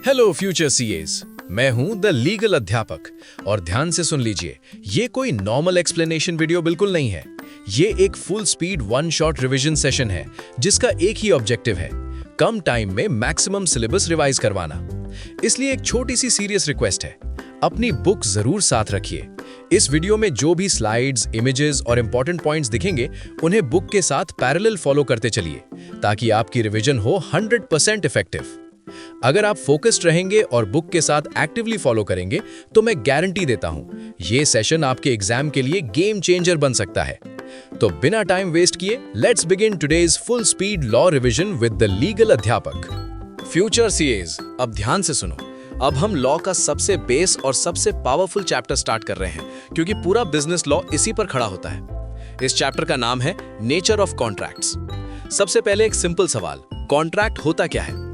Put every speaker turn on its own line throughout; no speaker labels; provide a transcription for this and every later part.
Hello future CS, मैं हूं the legal अध्यापक और ध्यान से सुन लीजिए, ये कोई नॉर्मल एक्सप्लेनेशन वीडियो बिल्कुल नहीं है। ये एक full speed one shot revision session है जिसका एक ही ऑब्जेक्टिव है, कम टाइम में मैक्सिमम सिलेबस रिवाइज करवाना। इसलिए एक छोटी सी सीरियस रिक्वेस्ट है, अपनी बुक जरूर साथ रखिए। इस वीडियो में जो भी स्लाइड्स, इमेजेस और इंपॉर्टेंट पॉइंट्स दिखेंगे उन्हें बुक के साथ पैरेलल फॉलो करते चलिए ताकि आपकी रिवीजन हो 100% इफेक्टिव। अगर आप फोकस्ड रहेंगे और बुक के साथ एक्टिवली फॉलो करेंगे तो मैं गारंटी देता हूं ये सेशन आपके एग्जाम के लिए गेम चेंजर बन सकता है। तो बिना टाइम वेस्ट किए let's begin today's full speed law revision with the legal अध्यापक। फ्यूचर सीएस, अब ध्यान से सुनो। अब हम लॉ का सबसे बेस और सबसे पावरफुल चैप्टर स्टार्ट कर रहे हैं क्योंकि पूरा बिजनेस लॉ इसी पर खड़ा होता है। इस चैप्टर का नाम है नेचर ऑफ कॉन्ट्रैक्ट्स। सबसे पहले एक सिंपल सवाल, कॉन्ट्रैक्ट होता क्या है?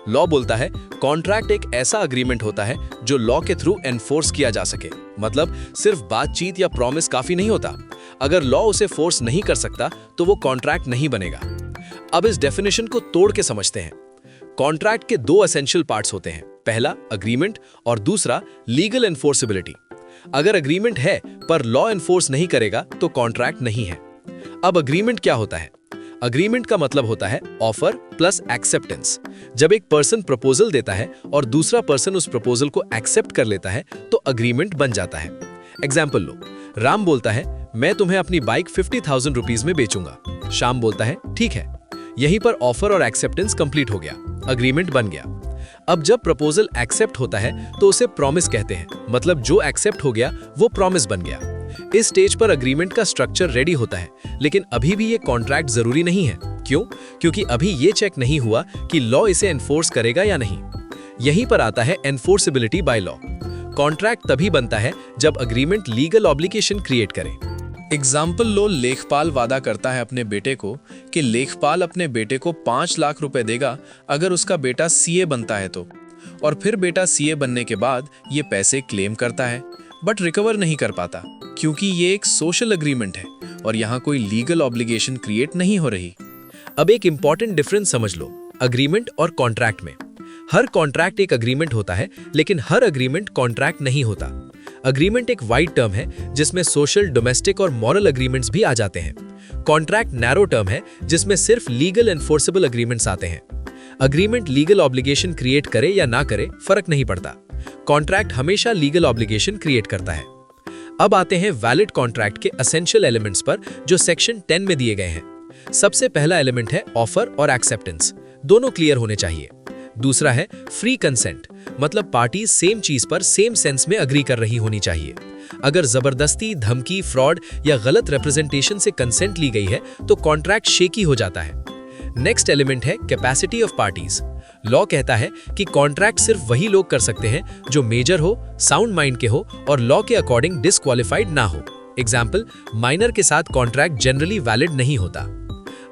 लॉ बोलता है कॉन्ट्रैक्ट एक ऐसा अग्रीमेंट होता है जो लॉ के थ्रू एनफोर्स किया जा सके। मतलब सिर्फ बातचीत या प्रॉमिस काफी नहीं होता। अगर लॉ उसे फोर्स नहीं कर सकता तो वो कॉन्ट्रैक्ट नहीं बनेगा। अब इस डेफिनेशन को तोड़ के समझते हैं। कॉन्ट्रैक्ट के दो एसेंशियल पार्ट्स होते हैं, पहला अग्रीमेंट और दूसरा लीगल एनफोर्सिबिलिटी। अगर अग्रीमेंट है पर लॉ एनफोर्स नहीं करेगा तो कॉन्ट्रैक्ट नहीं है। अब अग्रीमेंट क्या होता है? अग्रीमेंट का मतलब होता है ऑफर प्लस एक्सेप्टेंस। जब एक पर्सन प्रपोजल देता है और दूसरा पर्सन उस प्रपोजल को एक्सेप्ट कर लेता है तो अग्रीमेंट बन जाता है। एग्जाम्पल लो, राम बोलता है मैं तुम्हें अपनी बाइक 50,000 रुपीज में बेचूंगा। श्याम बोलता है ठीक है। यहीं पर ऑफर और एक्सेप्टेंस कंप्लीट हो गया, अग्रीमेंट बन गया। अब जब प्रपोजल एक्सेप्ट होता है तो उसे प्रॉमिस कहते हैं, मतलब जो एक्सेप्ट हो गया वो प्रॉमिस बन गया। इस स्टेज पर अग्रीमेंट का स्ट्रक्चर रेडी होता है, लेकिन अभी भी ये कॉन्ट्रैक्ट जरूरी नहीं है। क्यों? क्योंकि अभी ये चेक नहीं हुआ कि लॉ इसे एनफोर्स करेगा या नहीं। यहीं पर आता है एनफोर्सिबिलिटी बाय लॉ। कॉन्ट्रैक्ट तभी बनता है जब अग्रीमेंट लीगल ऑब्लिगेशन क्रिएट करे। एग्जाम्पल लो, लेखपाल वादा करता है अपने बेटे को कि लेखपाल अपने बेटे को 5 लाख रुपए देगा अगर उसका बेटा सीए बनता है तो। और फिर बेटा सीए बनने के बाद ये पैसे क्लेम करता है बट रिकवर नहीं कर पाता क्योंकि ये एक सोशल अग्रीमेंट है और यहाँ कोई लीगल ऑब्लिगेशन क्रिएट नहीं हो रही। अब एक इंपॉर्टेंट डिफरेंस समझ लो अग्रीमेंट और कॉन्ट्रैक्ट में। हर कॉन्ट्रैक्ट एक अग्रीमेंट होता है लेकिन हर अग्रीमेंट कॉन्ट्रैक्ट नहीं होता। अग्रीमेंट एक वाइड टर्म है जिसमें सोशल, डोमेस्टिक और मॉरल अग्रीमेंट्स भी आ जाते हैं। कॉन्ट्रैक्ट नैरो टर्म है जिसमें सिर्फ लीगल एनफोर्सेबल अग्रीमेंट्स आते हैं। अग्रीमेंट लीगल ऑब्लिगेशन क्रिएट करे या ना करे फर्क नहीं पड़ता, कॉन्ट्रैक्ट हमेशा लीगल ऑब्लिगेशन क्रिएट करता है। अब आते हैं वैलिड कॉन्ट्रैक्ट के एसेंशियल एलिमेंट्स पर जो सेक्शन 10 में दिए गए हैं। सबसे पहला एलिमेंट है ऑफर और एक्सेप्टेंस, दोनों क्लियर होने चाहिए। दूसरा है फ्री कंसेंट, मतलब पार्टी सेम चीज पर सेम सेंस में अग्री कर रही होनी चाहिए। अगर जबरदस्ती, धमकी, फ्रॉड या गलत रिप्रेजेंटेशन से कंसेंट ली गई है तो कॉन्ट्रैक्ट शेकी हो जाता है। नेक्स्ट एलिमेंट है कैपेसिटी ऑफ पार्टीज। लॉ कहता है कि कॉन्ट्रैक्ट सिर्फ वही लोग कर सकते हैं जो मेजर हो, साउंड माइंड के हो और लॉ के अकॉर्डिंग डिस्क्वालिफाइड ना हो। एग्जाम्पल, माइनर के साथ कॉन्ट्रैक्ट जनरली वैलिड नहीं होता।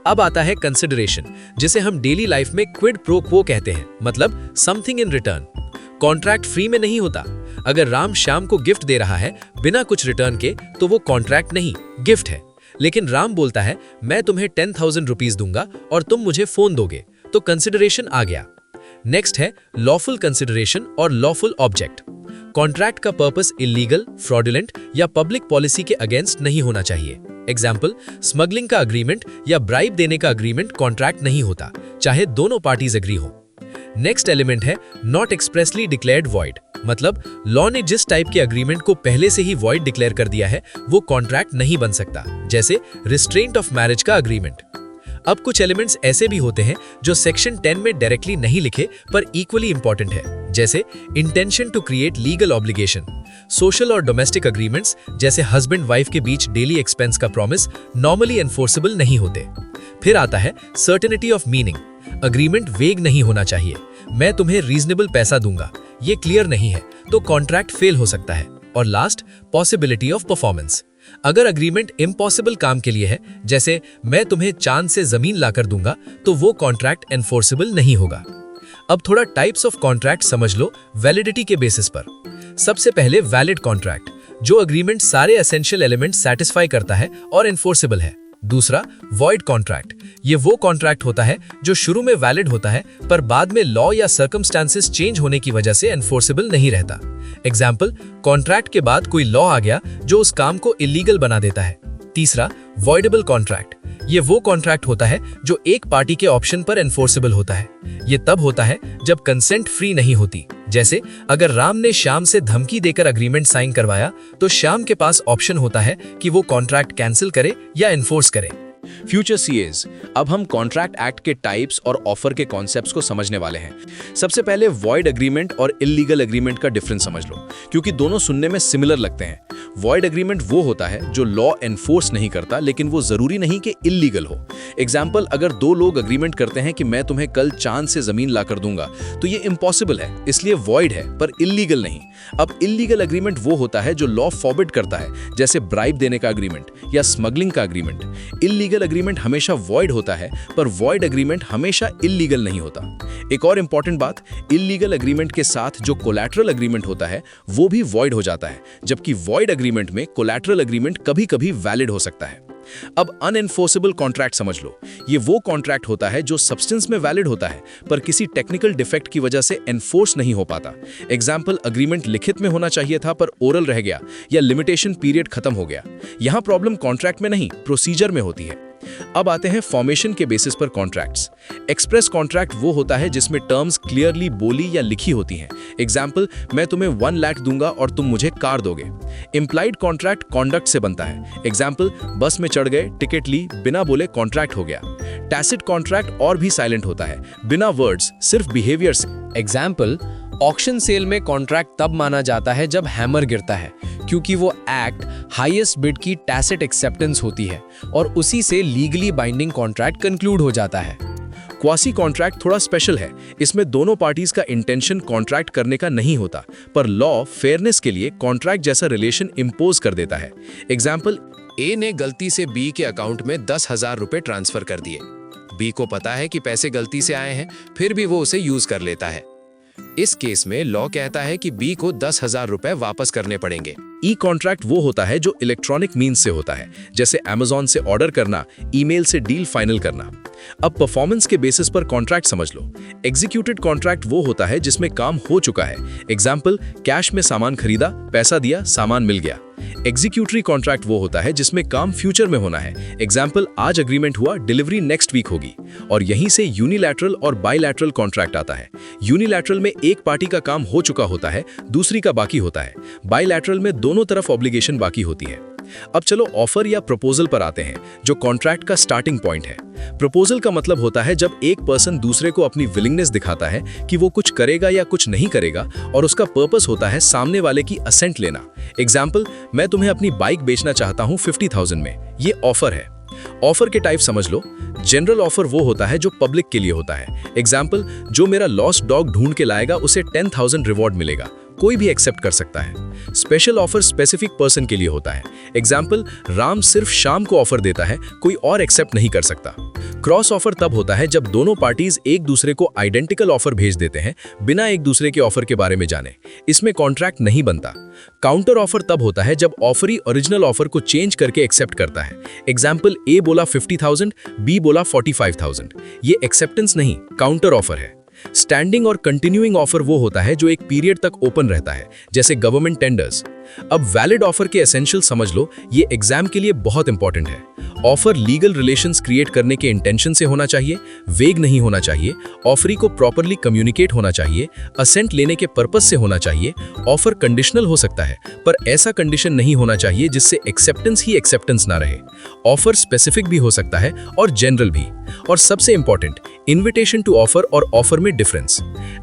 अब आता है कंसिडरेशन, जिसे हम डेली लाइफ में क्विड प्रो क्वो कहते हैं, मतलब something in return. Contract free में नहीं होता। अगर राम श्याम को गिफ्ट दे रहा है बिना कुछ रिटर्न के तो वो कॉन्ट्रैक्ट नहीं, गिफ्ट है। लेकिन राम बोलता है मैं तुम्हें 10,000 रुपीज दूंगा और तुम मुझे फोन दोगे, तो कंसिडरेशन आ गया। नेक्स्ट है लॉफुल कंसिडरेशन और लॉफुल ऑब्जेक्ट। कॉन्ट्रैक्ट का पर्पस इलीगल, फ्रॉडुलेंट या पब्लिक पॉलिसी के अगेंस्ट नहीं होना चाहिए। एग्जाम्पल, स्मगलिंग का अग्रीमेंट या ब्राइब देने का अग्रीमेंट कॉन्ट्रैक्ट नहीं होता, चाहे दोनों पार्टीज एग्री हो। नेक्स्ट एलिमेंट है नॉट एक्सप्रेसली डिक्लेयर्ड वॉइड, मतलब लॉ ने जिस टाइप के अग्रीमेंट को पहले से ही वॉइड डिक्लेयर कर दिया है वो कॉन्ट्रैक्ट नहीं बन सकता, जैसे रिस्ट्रेंट ऑफ मैरिज का अग्रीमेंट। अब कुछ एलिमेंट्स ऐसे भी होते हैं जो सेक्शन 10 में डायरेक्टली नहीं लिखे पर इक्वली इंपॉर्टेंट है, जैसे intention to create legal obligation. Social और डोमेस्टिक अग्रीमेंट्स जैसे हस्बैंड वाइफ के बीच डेली एक्सपेंस का प्रॉमिस नॉर्मली एनफोर्सेबल नहीं होते। फिर आता है सर्टेनिटी ऑफ मीनिंग। अग्रीमेंट वेग नहीं होना चाहिए, मैं तुम्हें रीजनेबल पैसा दूंगा, ये क्लियर नहीं है तो कॉन्ट्रैक्ट फेल हो सकता है। और लास्ट, पॉसिबिलिटी ऑफ परफॉर्मेंस। अगर अग्रीमेंट इम्पॉसिबल काम के लिए है, जैसे मैं तुम्हें चांद से जमीन लाकर दूंगा, तो वो कॉन्ट्रैक्ट एनफोर्सेबल नहीं होगा। अब थोड़ा टाइप्स ऑफ कॉन्ट्रैक्ट समझ लो वैलिडिटी के बेसिस पर। सबसे पहले वैलिड कॉन्ट्रैक्ट, जो अग्रीमेंट सारे एसेंशियल एलिमेंट सेटिस्फाई करता है और एनफोर्सेबल है। दूसरा, वॉइड कॉन्ट्रैक्ट। ये वो कॉन्ट्रैक्ट होता है जो शुरू में वैलिड होता है पर बाद में लॉ या सर्कमस्टांसेस चेंज होने की वजह से एनफोर्सेबल नहीं रहता। एग्जाम्पल, कॉन्ट्रैक्ट के बाद कोई लॉ आ गया जो उस काम को इलीगल बना देता है। तीसरा, वॉइडेबल कॉन्ट्रैक्ट। ये वो कॉन्ट्रैक्ट होता है जो एक पार्टी के ऑप्शन पर एनफोर्सेबल होता है। ये तब होता है जब कंसेंट फ्री नहीं होती। जैसे अगर राम ने श्याम से धमकी देकर अग्रीमेंट साइन करवाया तो श्याम के पास ऑप्शन होता है कि वो कॉन्ट्रैक्ट कैंसिल करे या एनफोर्स करे।
फ्यूचर सीएज, अब हम कॉन्ट्रैक्ट एक्ट के टाइप्स और ऑफर के कॉन्सेप्ट्स को समझने वाले हैं। सबसे पहले वॉइड एग्रीमेंट और इल्लीगल एग्रीमेंट का डिफरेंस समझ लो, क्योंकि दोनों सुनने में सिमिलर लगते हैं। वॉइड एग्रीमेंट वो होता है जो लॉ एनफोर्स नहीं करता, लेकिन वो जरूरी नहीं कि इल्लीगल हो। एग्जाम्पल, अगर दो लोग अग्रीमेंट करते हैं कि मैं तुम्हें कल चांद से जमीन ला कर दूंगा, तो ये इम्पॉसिबल है, इसलिए वॉइड है, पर इल्लीगल नहीं। अब इल्लीगल एग्रीमेंट वो होता है जो लॉ फॉरबिड करता है, जैसे ब्राइब देने का अग्रीमेंट या स्मगलिंग का अग्रीमेंट। इल्लीगल एग्रीमेंट हमेशा वॉइड होता है, पर वॉइड एग्रीमेंट हमेशा इल्लीगल नहीं होता। एक और इंपॉर्टेंट बात, इल्लीगल एग्रीमेंट के साथ जो कोलैटरल एग्रीमेंट होता है वो भी वॉइड हो जाता है, जबकि वॉइड एग्रीमेंट में कोलैटरल एग्रीमेंट कभी-कभी वैलिड हो सकता है। अब अनएनफोर्सेबल कॉन्ट्रैक्ट समझ लो। ये वो कॉन्ट्रैक्ट होता है जो सब्सटेंस में वैलिड होता है पर किसी टेक्निकल डिफेक्ट की वजह से एनफोर्स नहीं हो पाता। एग्जाम्पल, अग्रीमेंट लिखित में होना चाहिए था पर ओरल रह गया, या लिमिटेशन पीरियड खत्म हो गया। यहां प्रॉब्लम कॉन्ट्रैक्ट में नहीं, प्रोसीजर में होती है। अब आते हैं फॉर्मेशन के बेसिस पर कॉन्ट्रैक्ट्स। एक्सप्रेस कॉन्ट्रैक्ट वो होता है जिसमें टर्म्स क्लियरली बोली या लिखी होती हैं। एग्जाम्पल, मैं तुम्हें 1 लाख दूंगा और तुम मुझे कार दोगे। इंप्लाइड कॉन्ट्रैक्ट कॉन्डक्ट से बनता है। एग्जाम्पल, बस में चढ़ गए, टिकट ली, बिना बोले कॉन्ट्रैक्ट हो गया। टैसिट कॉन्ट्रैक्ट और भी साइलेंट होता है, बिना वर्ड्स, सिर्फ बिहेवियर से।
एग्जाम्पल, ऑक्शन सेल में कॉन्ट्रैक्ट तब माना जाता है जब हैमर गिरता है, क्योंकि वो एक्ट हाईएस्ट बिड की टैसिट एक्सेप्टेंस होती है और उसी से लीगली बाइंडिंग कॉन्ट्रैक्ट कंक्लूड हो जाता है।
क्वासी कॉन्ट्रैक्ट थोड़ा स्पेशल है। इसमें दोनों पार्टीज का इंटेंशन कॉन्ट्रैक्ट करने का नहीं होता, पर लॉ फेयरनेस के लिए कॉन्ट्रैक्ट जैसा रिलेशन इंपोज कर देता है। एग्जाम्पल,
ए ने गलती से बी के अकाउंट में 10,000 रुपए ट्रांसफर कर दिए। बी को पता है कि पैसे गलती से आए हैं, फिर भी वो उसे यूज कर लेता है। इस केस में लॉ कहता है कि बी को 10,000 रुपए वापस करने पड़ेंगे।
ई कॉन्ट्रैक्ट वो होता है जो इलेक्ट्रॉनिक मीन्स से होता है, जैसे अमेज़न से ऑर्डर करना, ईमेल से डील फाइनल करना। अब परफॉर्मेंस के बेसिस पर कॉन्ट्रैक्ट समझ लो। एग्जीक्यूटेड कॉन्ट्रैक्ट वो होता है जिसमें काम हो चुका है। एग्जाम्पल, कैश में सामान खरीदा, पैसा दिया, सामान मिल गया। एग्जीक्यूटरी कॉन्ट्रैक्ट वो होता है जिसमें काम फ्यूचर में होना है। एग्जाम्पल, आज एग्रीमेंट हुआ, डिलीवरी नेक्स्ट वीक होगी। और यहीं से यूनिलैटरल और बायलैटरल कॉन्ट्रैक्ट आता है। यूनिलैटरल में एक पार्टी का काम हो चुका होता है, दूसरी का बाकी होता है। बायलैटरल में दोनों तरफ ऑब्लिगेशन बाकी होती है। अब चलो ऑफर या प्रपोजल पर आते हैं, जो कॉन्ट्रैक्ट का स्टार्टिंग पॉइंट है। प्रपोजल का मतलब होता है जब एक पर्सन दूसरे को अपनी विलिंगनेस दिखाता है कि वो कुछ करेगा या कुछ नहीं करेगा, और उसका पर्पस होता है सामने वाले की असेंट लेना। एग्जाम्पल, मैं तुम्हें अपनी बाइक बेचना चाहता हूं 50,000 में। ये ऑफर है। ऑफर के टाइप समझ लो। जनरल ऑफर वो होता है जो पब्लिक के लिए होता है। एग्जाम्पल, जो मेरा लॉस्ट डॉग ढूंढ के लाएगा उसे 10,000 रिवॉर्ड मिलेगा, कोई भी एक्सेप्ट कर सकता है। स्पेशल ऑफर स्पेसिफिक पर्सन के लिए होता है। एग्जाम्पल, राम सिर्फ शाम को ऑफर देता है, कोई और एक्सेप्ट नहीं कर सकता। क्रॉस ऑफर तब होता है जब दोनों पार्टीज एक दूसरे को आइडेंटिकल ऑफर भेज देते हैं बिना एक दूसरे के ऑफर के बारे में जाने। इसमें कॉन्ट्रैक्ट नहीं बनता। काउंटर ऑफर तब होता है जब ऑफरी ओरिजिनल ऑफर को चेंज करके एक्सेप्ट करता है। एग्जाम्पल, ए बोला 50,000, बी बोला 45,000। ये एक्सेप्टेंस नहीं, काउंटर ऑफर है। स्टैंडिंग और कंटिन्यूइंग ऑफर वो होता है जो एक पीरियड तक ओपन रहता है, जैसे गवर्नमेंट टेंडर्स। अब वैलिड ऑफर के एसेंशियल समझ लो, ये एग्जाम के लिए बहुत इंपॉर्टेंट है। ऑफर लीगल रिलेशंस क्रिएट करने के इंटेंशन से होना चाहिए, वेग नहीं होना चाहिए, ऑफरी को प्रॉपरली कम्युनिकेट होना चाहिए, असेंट लेने के पर्पस से होना चाहिए। ऑफर कंडीशनल हो सकता है, पर ऐसा कंडीशन नहीं होना चाहिए जिससे एक्सेप्टेंस ही एक्सेप्टेंस ना रहे। ऑफर स्पेसिफिक भी हो सकता है और जनरल भी। और सबसे इंपॉर्टेंट, इन्विटेशन टू ऑफर और ऑफर में difference.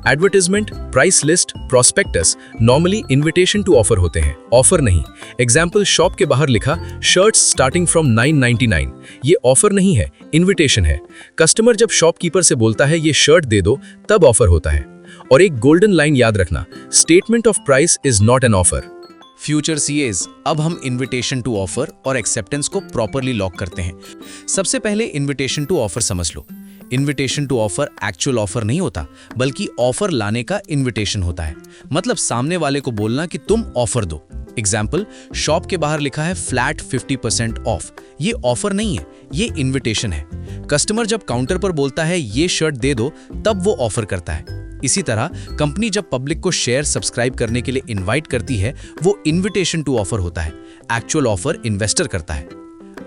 Advertisement, price list, prospectus normally invitation to offer होते हैं, ऑफर नहीं। एग्जाम्पल, शॉप के बाहर लिखा शर्ट्स स्टार्टिंग फ्रॉम 999, ये ऑफर नहीं है, इन्विटेशन है। कस्टमर जब शॉपकीपर से बोलता है ये शर्ट दे दो, तब ऑफर होता है। और एक गोल्डन लाइन याद रखना, statement of price is not an offer.
Future सीएज, अब हम इनविटेशन टू ऑफर और एक्सेप्टेंस को प्रॉपरली लॉक करते हैं। सबसे पहले इनविटेशन टू ऑफर समझ लो। Invitation to offer actual offer नहीं होता, बल्कि ऑफर लाने का इनविटेशन होता है। मतलब सामने वाले को बोलना कि तुम ऑफर दो। एग्जाम्पल, शॉप के बाहर लिखा है फ्लैट 50% ऑफ, ये ऑफर नहीं है, ये इनविटेशन है। कस्टमर जब काउंटर पर बोलता है ये शर्ट दे दो, तब वो ऑफर करता है। इसी तरह कंपनी जब पब्लिक को शेयर सब्सक्राइब करने के लिए इनवाइट करती है, वो इनविटेशन टू ऑफर होता है। एक्चुअल ऑफर इन्वेस्टर करता है।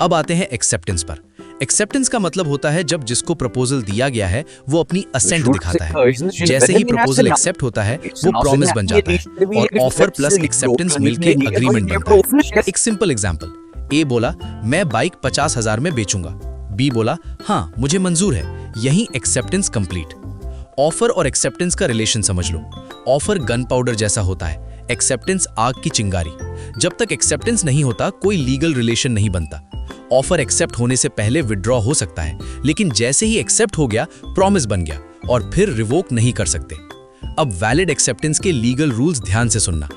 अब आते हैं एक्सेप्टेंस पर। एक्सेप्टेंस का मतलब होता है जब जिसको प्रपोजल दिया गया है वो अपनी असेंट दिखाता है। जैसे ही प्रपोजल एक्सेप्ट होता है वो प्रॉमिस बन जाता है और ऑफर प्लस एक्सेप्टेंस मिलके एग्रीमेंट बनता है। एक सिंपल एग्जांपल, ए बोला मैं बाइक 50,000 में बेचूंगा, बी बोला हाँ मुझे मंजूर है, यही एक्सेप्टेंस कंप्लीट। ऑफर और एक्सेप्टेंस का रिलेशन समझ लो। ऑफर गन पाउडर जैसा होता है, एक्सेप्टेंस आग की चिंगारी। जब तक एक्सेप्टेंस नहीं होता कोई लीगल रिलेशन नहीं बनता। ऑफर एक्सेप्ट होने से पहले विड्रॉ हो सकता है, लेकिन जैसे ही एक्सेप्ट हो गया प्रॉमिस बन गया और फिर रिवोक नहीं कर सकते। अब वैलिड एक्सेप्टेंस के लीगल रूल्स ध्यान से सुनना।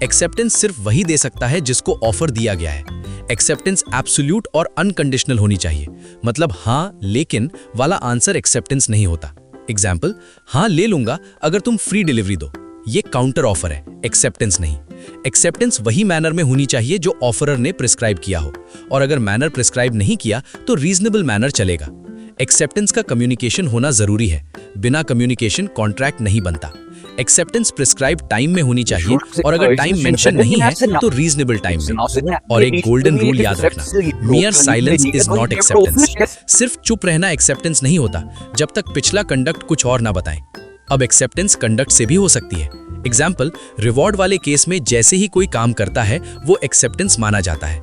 एक्सेप्टेंस सिर्फ वही दे सकता है जिसको ऑफर दिया गया है। एक्सेप्टेंस एब्सोल्यूट और अनकंडीशनल होनी चाहिए, मतलब हाँ लेकिन वाला आंसर एक्सेप्टेंस नहीं होता। एग्जाम्पल, हाँ ले लूंगा अगर तुम फ्री डिलीवरी दो, ये काउंटर ऑफर है, एक्सेप्टेंस नहीं। एक्सेप्टेंस वही मैनर में होनी चाहिए जो ऑफरर ने प्रिस्क्राइब किया हो, और अगर मैनर प्रिस्क्राइब नहीं किया तो रीजनेबल मैनर चलेगा। एक्सेप्टेंस का कम्युनिकेशन होना जरूरी है, बिना कम्युनिकेशन कॉन्ट्रैक्ट नहीं बनता। एक्सेप्टेंस प्रिस्क्राइब टाइम में होनी चाहिए, और अगर टाइम मेंशन नहीं है तो रीजनेबल टाइम में। और एक गोल्डन रूल याद रखना, मियर साइलेंस इज नॉट एक्सेप्टेंस। सिर्फ चुप रहना एक्सेप्टेंस नहीं होता जब तक पिछला कंडक्ट कुछ और ना बताएं। अब एक्सेप्टेंस कंडक्ट से भी हो सकती है। एग्जाम्पल, रिवॉर्ड वाले केस में जैसे ही कोई काम करता है वो एक्सेप्टेंस माना जाता है।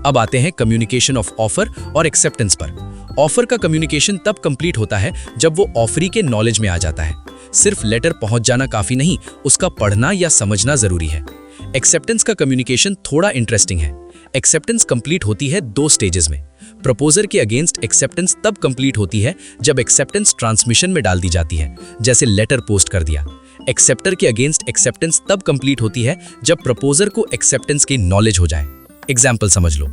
अब आते हैं कम्युनिकेशन ऑफ ऑफर और एक्सेप्टेंस पर। ऑफर का कम्युनिकेशन तब कंप्लीट होता है जब वो ऑफरी के नॉलेज में आ जाता है। सिर्फ लेटर पहुंच जाना काफी नहीं, उसका पढ़ना या समझना जरूरी है। एक्सेप्टेंस का कम्युनिकेशन थोड़ा इंटरेस्टिंग है। एक्सेप्टेंस कंप्लीट होती है 2 स्टेजेस में। प्रपोजर के अगेंस्ट एक्सेप्टेंस तब कंप्लीट होती है जब एक्सेप्टेंस ट्रांसमिशन में डाल दी जाती है, जैसे लेटर पोस्ट कर दिया। एक्सेप्टर के अगेंस्ट एक्सेप्टेंस तब कंप्लीट होती है जब प्रपोजर को एक्सेप्टेंस की नॉलेज हो जाए। एग्जाम्पल समझ लो,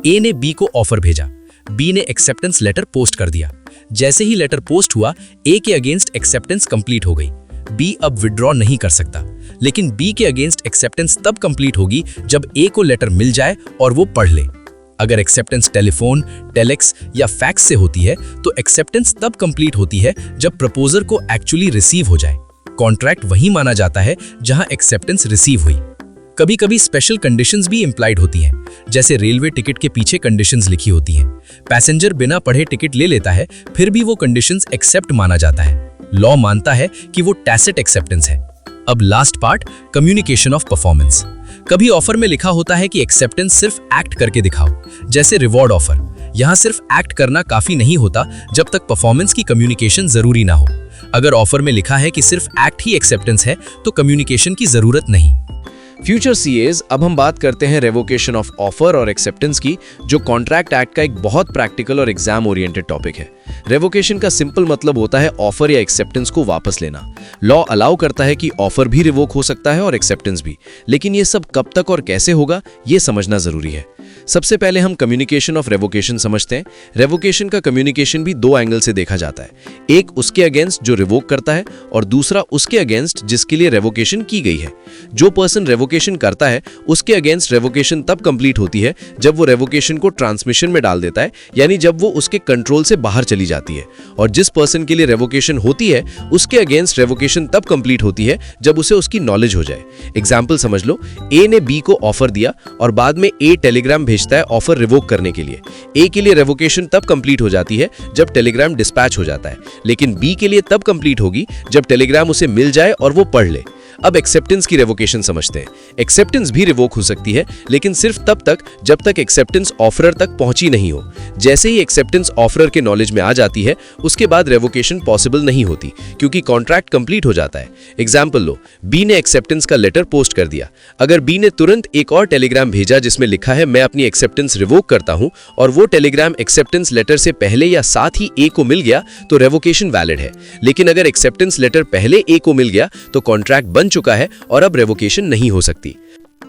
ए ने बी को ऑफर भेजा, बी ने एक्सेप्टेंस लेटर पोस्ट कर दिया। जैसे ही लेटर पोस्ट हुआ, ए के अगेंस्ट एक्सेप्टेंस कंप्लीट हो गई। बी अब विड्रॉ नहीं कर सकता, लेकिन बी के अगेंस्ट एक्सेप्टेंस तब कंप्लीट होगी जब ए को लेटर मिल जाए और वो पढ़ ले। अगर एक्सेप्टेंस टेलीफोन, टेलेक्स या फैक्स से होती है तो एक्सेप्टेंस तब कंप्लीट होती है जब प्रपोजर को एक्चुअली रिसीव हो जाए। कॉन्ट्रैक्ट वही माना जाता है जहां एक्सेप्टेंस रिसीव हुई। कभी कभी स्पेशल कंडीशंस भी इंप्लाइड होती हैं, जैसे रेलवे टिकट के पीछे कंडीशंस लिखी होती हैं। पैसेंजर बिना पढ़े टिकट ले लेता है, फिर भी वो कंडीशंस एक्सेप्ट माना जाता है। लॉ मानता है कि वो टैसिट एक्सेप्टेंस है। अब last part, communication of performance. कभी ऑफर में लिखा होता है कि एक्सेप्टेंस सिर्फ एक्ट करके दिखाओ, जैसे रिवॉर्ड ऑफर। यहाँ सिर्फ एक्ट करना काफी नहीं होता जब तक परफॉर्मेंस की कम्युनिकेशन जरूरी ना हो। अगर ऑफर में लिखा है कि सिर्फ एक्ट ही एक्सेप्टेंस है तो कम्युनिकेशन की जरूरत नहीं।
फ्यूचर सीएज, अब हम बात करते हैं रेवोकेशन ऑफ ऑफर और एक्सेप्टेंस की, जो कॉन्ट्रैक्ट एक्ट का एक बहुत प्रैक्टिकल और एग्जाम ओरिएंटेड टॉपिक है। रेवोकेशन का सिंपल मतलब होता है ऑफर या एक्सेप्टेंस को वापस लेना। लॉ अलाउ करता है कि ऑफर भी रिवोक हो सकता है और एक्सेप्टेंस भी, लेकिन ये सब कब तक और कैसे होगा ये समझना जरूरी है। सबसे पहले हम कम्युनिकेशन ऑफ रेवोकेशन समझते हैं। रेवोकेशन का कम्युनिकेशन भी 2 एंगल से देखा जाता है, एक उसके अगेंस्ट जो रिवोक करता है और दूसरा उसके अगेंस्ट जिसके लिए रेवोकेशन की गई है। जो पर्सन रेवोकेशन करता है उसके अगेंस्ट रेवोकेशन तब कंप्लीट होती है जब वो रेवोकेशन को ट्रांसमिशन में डाल देता है, यानी जब वो उसके कंट्रोल से बाहर चली जाती है। और जिस पर्सन के लिए रेवोकेशन होती है उसके अगेंस्ट रेवोकेशन तब कंप्लीट होती है जब उसे उसकी नॉलेज हो जाए। एग्जाम्पल समझ लो, ए ने बी को ऑफर दिया और बाद में ए टेलीग्राम भेजता है ऑफर रिवोक करने के लिए। ए के लिए रेवोकेशन तब कंप्लीट हो जाती है जब टेलीग्राम डिस्पैच हो जाता है, लेकिन बी के लिए तब कंप्लीट होगी जब टेलीग्राम उसे मिल जाए और वो पढ़ ले। अब एक्सेप्टेंस की रेवोकेशन समझते हैं। एक्सेप्टेंस भी रिवोक हो सकती है, लेकिन सिर्फ तब तक जब तक एक्सेप्टेंस ऑफरर तक पहुंची नहीं हो। जैसे ही एक्सेप्टेंस ऑफरर के नॉलेज में आ जाती है उसके बाद रेवोकेशन पॉसिबल नहीं होती, क्योंकि कॉन्ट्रैक्ट कंप्लीट हो जाता है। एग्जाम्पल लो, बी ने एक्सेप्टेंस का लेटर पोस्ट कर दिया। अगर बी ने तुरंत एक और टेलीग्राम भेजा जिसमें लिखा है मैं अपनी एक्सेप्टेंस रिवोक करता हूं, और वो टेलीग्राम एक्सेप्टेंस लेटर से पहले या साथ ही ए को मिल गया तो रेवोकेशन वैलिड है। लेकिन अगर एक्सेप्टेंस लेटर पहले ए को मिल गया तो कॉन्ट्रैक्ट बन चुका है और अब रेवोकेशन नहीं हो सकती।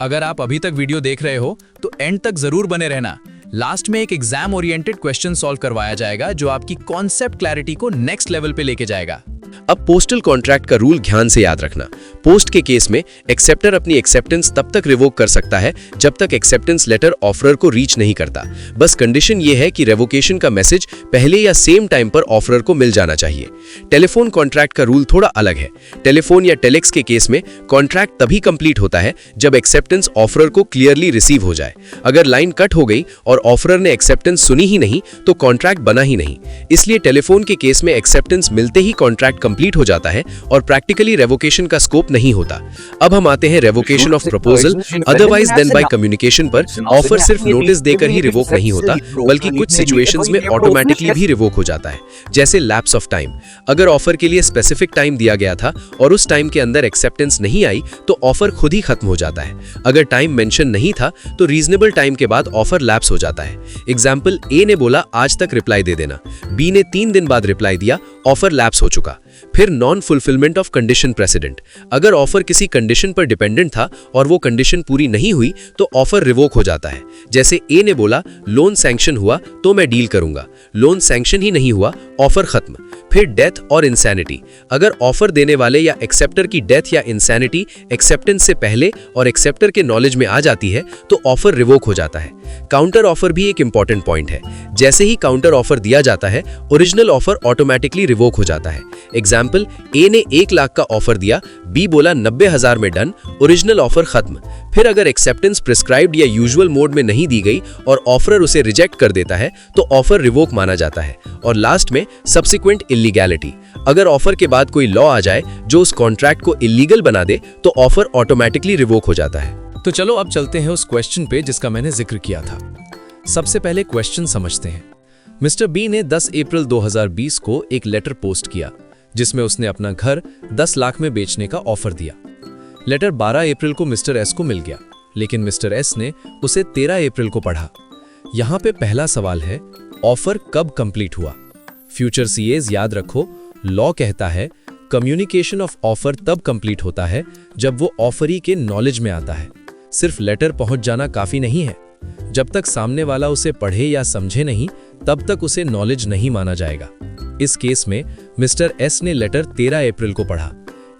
अगर आप अभी तक वीडियो देख रहे हो तो एंड तक जरूर बने रहना। लास्ट में एक एग्जाम ओरिएंटेड क्वेश्चन सॉल्व करवाया जाएगा जो आपकी कॉन्सेप्ट क्लैरिटी को नेक्स्ट लेवल पे लेके जाएगा।
अब पोस्टल कॉन्ट्रैक्ट का रूल ध्यान से याद रखना। पोस्ट के केस में एक्सेप्टर अपनी एक्सेप्टेंस तब तक रिवोक कर सकता है जब तक एक्सेप्टेंस लेटर ऑफरर को रीच नहीं करता। बस कंडीशन ये है कि रेवोकेशन का मैसेज पहले या सेम टाइम पर ऑफरर को मिल जाना चाहिए। टेलीफोन कॉन्ट्रैक्ट का रूल थोड़ा अलग है। टेलीफोन या टेलेक्स के केस में कॉन्ट्रैक्ट तभी कंप्लीट होता है जब एक्सेप्टेंस ऑफरर को क्लियरली रिसीव हो जाए। अगर लाइन कट हो गई और ऑफरर ने एक्सेप्टेंस सुनी ही नहीं तो कॉन्ट्रैक्ट बना ही नहीं। इसलिए टेलीफोन के केस में एक्सेप्टेंस मिलते ही कॉन्ट्रैक्ट कंप्लीट हो जाता है और प्रैक्टिकली रेवोकेशन का स्कोप नहीं होता। अब हम आते हैं revocation of proposal otherwise than by communication पर। ऑफर सिर्फ नोटिस देकर ही रिवोक नहीं होता बल्कि कुछ सिचुएशंस में ऑटोमेटिकली भी रिवोक हो जाता है, जैसे लैप्स ऑफ टाइम। अगर ऑफर के लिए स्पेसिफिक टाइम दिया गया था और उस टाइम के अंदर एक्सेप्टेंस नहीं आई तो ऑफर खुद ही खत्म हो जाता है। अगर टाइम मेंशन नहीं था तो रीजनेबल टाइम के बाद ऑफर लैप्स हो जाता है। एग्जाम्पल, ए ने बोला आज तक रिप्लाई दे देना, बी ने 3 दिन बाद रिप्लाई दिया, ऑफर लैप्स हो चुका। फिर non fulfilment of condition president. अगर ऑफर किसी कंडीशन पर डिपेंडेंट था और वो कंडीशन पूरी नहीं हुई तो ऑफर रिवोक हो जाता है। जैसे ए ने बोला लोन सैंक्शन हुआ तो मैं डील करूंगा, लोन सैंक्शन ही नहीं हुआ, ऑफर खत्म। फिर डेथ और इंसैनिटी। अगर ऑफर देने वाले या एक्सेप्टर की डेथ या इंसैनिटी एक्सेप्टेंस से पहले और एक्सेप्टर के नॉलेज में आ जाती है तो ऑफर रिवोक हो जाता है। काउंटर ऑफर भी एक इंपॉर्टेंट पॉइंट है। जैसे ही काउंटर ऑफर दिया जाता है ओरिजिनल ऑफर ऑटोमेटिकली रिवोक हो जाता है। एग्जाम्पल, ए ने 1 लाख का ऑफर दिया, बी बोला 90,000 में डन, ओरिजिनल ऑफर खत्म। फिर अगर एक्सेप्टेंस प्रिस्क्राइब्ड या यूजुअल मोड में नहीं दी गई और ऑफरर उसे रिजेक्ट कर देता है तो ऑफर रिवोक माना जाता है। और लास्ट में सब्सिक्वेंट इलीगैलिटी। अगर ऑफर के बाद कोई लॉ आ जाए जो उस कॉन्ट्रैक्ट को इलीगल बना दे तो ऑफर ऑटोमेटिकली रिवोक हो जाता है।
तो चलो अब चलते हैं उस क्वेश्चन पे जिसका मैंने जिक्र किया था। सबसे पहले क्वेश्चन समझते हैं। मिस्टर बी ने 10 अप्रैल 2020 को एक लेटर पोस्ट किया जिसमें उसने अपना घर 10 लाख में बेचने का ऑफर दिया। लेटर 12 अप्रैल को मिस्टर एस को मिल गया, लेकिन मिस्टर एस ने उसे 13 अप्रैल को पढ़ा। यहाँ पे पहला सवाल है, ऑफर कब कंप्लीट हुआ? फ्यूचर सीएज याद रखो, लॉ कहता है कम्युनिकेशन ऑफ ऑफर तब कंप्लीट होता है जब वो ऑफरी के नॉलेज में आता है। सिर्फ लेटर पहुंच जाना काफी नहीं है। जब तक सामने वाला उसे पढ़े या समझे नहीं तब तक उसे नॉलेज नहीं माना जाएगा। इस केस में मिस्टर एस ने लेटर 13 अप्रैल को पढ़ा,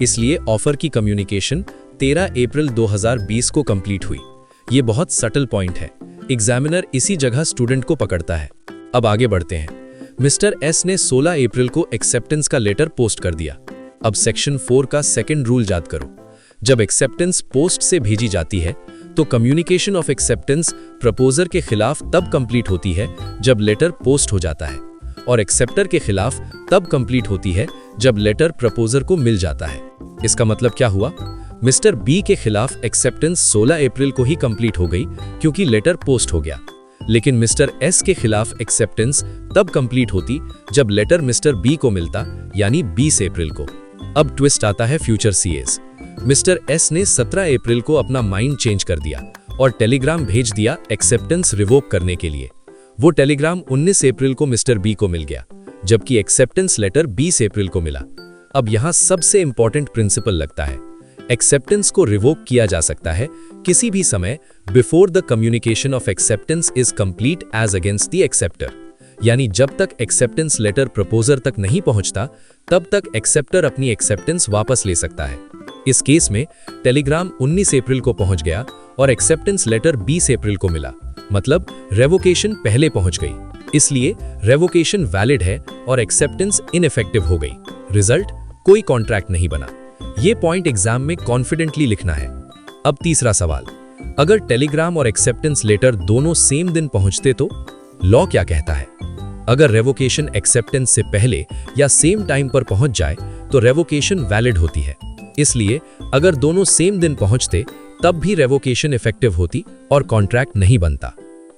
इसलिए ऑफर की कम्युनिकेशन 13 अप्रैल 2020 को कंप्लीट हुई। ये बहुत सटल पॉइंट है, एग्जामिनर इसी जगह स्टूडेंट को पकड़ता है। अब आगे बढ़ते हैं। मिस्टर एस ने 16 अप्रैल को एक्सेप्टेंस का लेटर पोस्ट कर दिया। अब सेक्शन 4 का सेकंड रूल याद करो। जब एक्सेप्टेंस पोस्ट से भेजी जाती है तो कम्युनिकेशन ऑफ एक्सेप्टेंस प्रपोजर के खिलाफ तब कंप्लीट होती है जब लेटर पोस्ट हो जाता है, और एक्सेप्टर के खिलाफ तब कंप्लीट होती है जब लेटर प्रपोजर को मिल जाता है। इसका मतलब क्या हुआ? मिस्टर बी के खिलाफ एक्सेप्टेंस 16 अप्रैल को ही कंप्लीट हो गई क्योंकि लेटर पोस्ट हो गया, लेकिन मिस्टर एस के खिलाफ एक्सेप्टेंस तब कंप्लीट होती जब लेटर मिस्टर बी को मिलता, यानी 20 अप्रैल को। अब ट्विस्ट आता है फ्यूचर सीएस। मिस्टर एस ने 17 अप्रैल को अपना माइंड चेंज कर दिया और टेलीग्राम भेज दिया एक्सेप्टेंस रिवोक करने के लिए। वो टेलीग्राम 19 अप्रैल को मिस्टर बी को मिल गया, जबकि एक्सेप्टेंस लेटर 20 अप्रैल को मिला। अब यहाँ सबसे इंपॉर्टेंट प्रिंसिपल लगता है, एक्सेप्टेंस को रिवोक किया जा सकता है किसी भी समय before the communication of acceptance is complete as against the acceptor. यानी जब तक एक्सेप्टेंस लेटर प्रपोजर तक नहीं पहुंचता तब तक एक्सेप्टर अपनी एक्सेप्टेंस वापस ले सकता है। इस केस में टेलीग्राम 19 अप्रैल को पहुंच गया और एक्सेप्टेंस लेटर 20 अप्रैल को मिला, मतलब रेवोकेशन पहले पहुंच गई, इसलिए रेवोकेशन वैलिड है और एक्सेप्टेंस इनइफेक्टिव हो गई। रिजल्ट, कोई कॉन्ट्रैक्ट नहीं बना। ये पॉइंट एग्जाम में कॉन्फिडेंटली लिखना है। अब तीसरा सवाल, अगर टेलीग्राम और एक्सेप्टेंस लेटर दोनों सेम दिन पहुंचते तो लॉ क्या कहता है? अगर रेवोकेशन एक्सेप्टेंस से पहले या सेम टाइम पर पहुंच जाए तो रेवोकेशन वैलिड होती है, इसलिए अगर दोनों सेम दिन पहुंचते तब भी रेवोकेशन इफेक्टिव होती और कॉन्ट्रैक्ट नहीं बनता।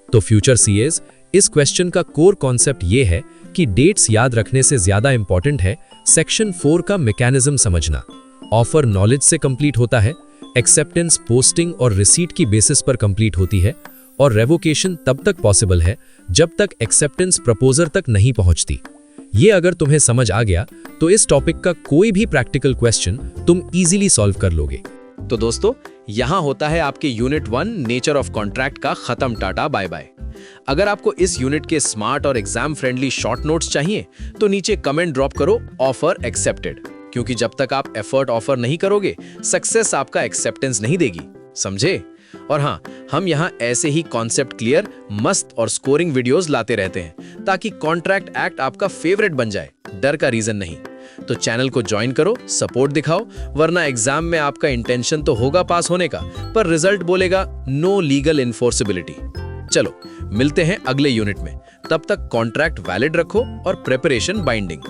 तो फ्यूचर सीएस, इस क्वेश्चन का कोर कॉन्सेप्ट ये है कि डेट्स याद रखने से ज्यादा इंपॉर्टेंट है सेक्शन 4 का मैकेनिज्म समझना। ऑफर नॉलेज से कंप्लीट होता है, एक्सेप्टेंस पोस्टिंग और रिसीट की बेसिस पर कंप्लीट होती है, और रेवोकेशन तब तक पॉसिबल है जब तक एक्सेप्टेंस प्रपोजर तक नहीं पहुंचती। ये अगर तुम्हें समझ आ गया तो इस टॉपिक का कोई भी प्रैक्टिकल क्वेश्चन तुम इजीली सॉल्व कर लोगे।
तो दोस्तों, यहां होता है आपके यूनिट 1 नेचर ऑफ कॉन्ट्रैक्ट का खत्म। Tata bye bye.
अगर आपको इस यूनिट के स्मार्ट और एग्जाम फ्रेंडली शॉर्ट नोट्स चाहिए तो नीचे कमेंट ड्रॉप करो ऑफर एक्सेप्टेड, क्योंकि जब तक आप एफर्ट ऑफर नहीं करोगे सक्सेस आपका एक्सेप्टेंस नहीं देगी, समझे? और हाँ, हम यहाँ ऐसे ही कॉन्सेप्ट क्लियर, मस्त और स्कोरिंग वीडियोस लाते रहते हैं ताकि कॉन्ट्रैक्ट एक्ट आपका फेवरेट बन जाए, डर का रीजन नहीं। तो चैनल को ज्वाइन करो, सपोर्ट दिखाओ, वरना एग्जाम में आपका इंटेंशन तो होगा पास होने का, पर रिजल्ट बोलेगा नो लीगल इन्फोर्सिबिलिटी। चलो मिलते हैं अगले यूनिट में, तब तक कॉन्ट्रैक्ट वैलिड रखो और प्रिपरेशन बाइंडिंग।